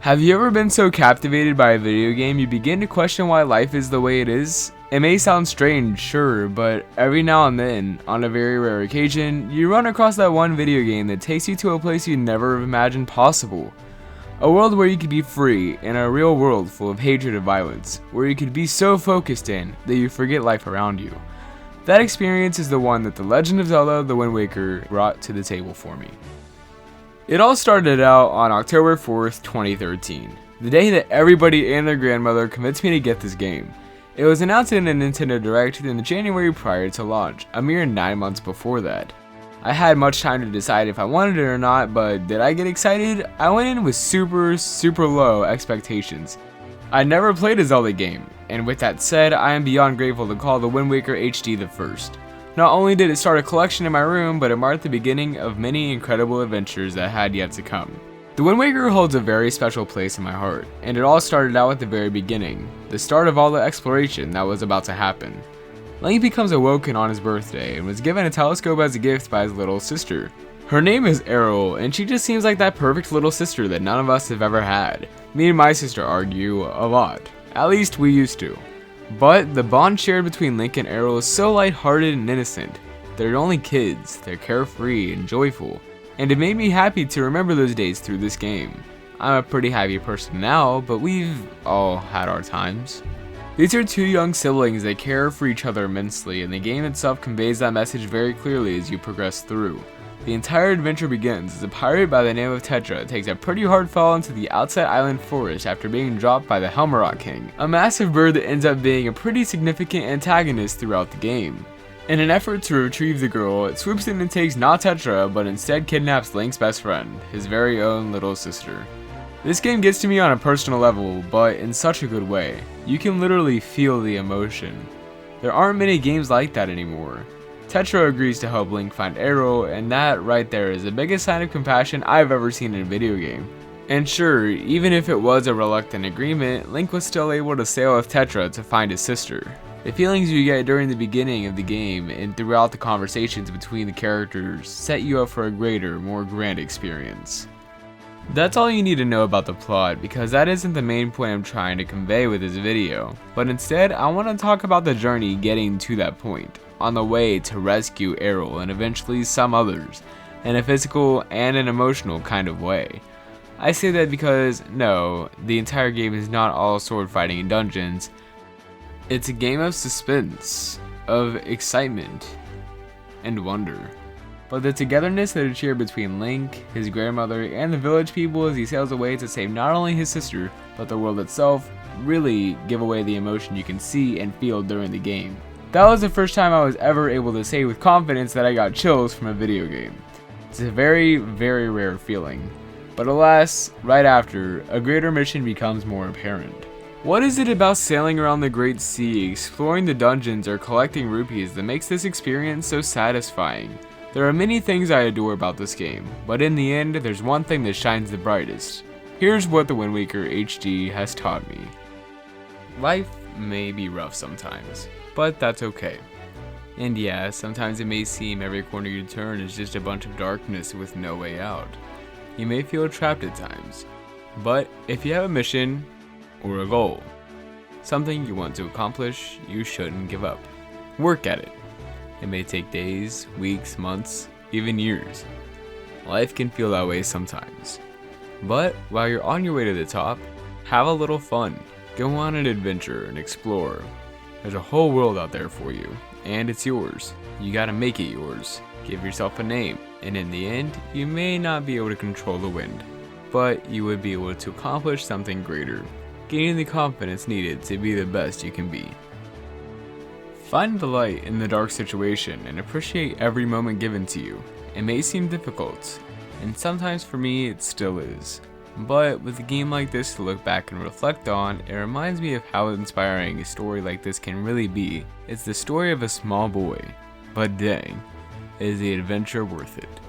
Have you ever been so captivated by a video game you begin to question why life is the way it is? It may sound strange, sure, but every now and then, on a very rare occasion, you run across that one video game that takes you to a place you never imagined possible. A world where you could be free, in a real world full of hatred and violence, where you could be so focused in that you forget life around you. That experience is the one that The Legend of Zelda The Wind Waker brought to the table for me. It all started out on October 4th, 2013, the day that everybody and their grandmother convinced me to get this game. It was announced in a Nintendo Direct in the January prior to launch, a mere 9 months before that. I had much time to decide if I wanted it or not, but did I get excited? I went in with super low expectations. I never played a Zelda game, and with that said, I am beyond grateful to call The Wind Waker HD the first. Not only did it start a collection in my room, but it marked the beginning of many incredible adventures that had yet to come. The Wind Waker holds a very special place in my heart, and it all started out at the very beginning, the start of all the exploration that was about to happen. Link becomes awoken on his birthday and was given a telescope as a gift by his little sister. Her name is Errol, and she just seems like that perfect little sister that none of us have ever had. Me and my sister argue a lot, at least we used to. But the bond shared between Link and Errol is so lighthearted and innocent. They're only kids, they're carefree and joyful, and it made me happy to remember those days through this game. I'm a pretty happy person now, but we've all had our times. These are two young siblings that care for each other immensely, and the game itself conveys that message very clearly as you progress through. The entire adventure begins as a pirate by the name of Tetra takes a pretty hard fall into the outside island forest after being dropped by the Helmerot King, a massive bird that ends up being a pretty significant antagonist throughout the game. In an effort to retrieve the girl, it swoops in and takes not Tetra, but instead kidnaps Link's best friend, his very own little sister. This game gets to me on a personal level, but in such a good way. You can literally feel the emotion. There aren't many games like that anymore. Tetra agrees to help Link find Errol, and that right there is the biggest sign of compassion I've ever seen in a video game. And sure, even if it was a reluctant agreement, Link was still able to sail with Tetra to find his sister. The feelings you get during the beginning of the game and throughout the conversations between the characters set you up for a greater, more grand experience. That's all you need to know about the plot, because that isn't the main point I'm trying to convey with this video, but instead I want to talk about the journey getting to that point, on the way to rescue Errol and eventually some others, in a physical and an emotional kind of way. I say that because, no, the entire game is not all sword fighting and dungeons. It's a game of suspense, of excitement, and wonder. But the togetherness that is shared between Link, his grandmother, and the village people as he sails away to save not only his sister, but the world itself, really give away the emotion you can see and feel during the game. That was the first time I was ever able to say with confidence that I got chills from a video game. It's a very rare feeling. But alas, right after, a greater mission becomes more apparent. What is it about sailing around the Great Sea, exploring the dungeons, or collecting rupees that makes this experience so satisfying? There are many things I adore about this game, but in the end, there's one thing that shines the brightest. Here's what The Wind Waker HD has taught me. Life may be rough sometimes, but that's okay. And yeah, sometimes it may seem every corner you turn is just a bunch of darkness with no way out. You may feel trapped at times, but if you have a mission or a goal, something you want to accomplish, you shouldn't give up. Work at it. It may take days, weeks, months, even years. Life can feel that way sometimes. But while you're on your way to the top, have a little fun. Go on an adventure and explore. There's a whole world out there for you, and it's yours. You gotta make it yours. Give yourself a name, and in the end, you may not be able to control the wind, but you would be able to accomplish something greater, gaining the confidence needed to be the best you can be. Find the light in the dark situation and appreciate every moment given to you. It may seem difficult, and sometimes for me it still is. But with a game like this to look back and reflect on, it reminds me of how inspiring a story like this can really be. It's the story of a small boy, but dang, is the adventure worth it.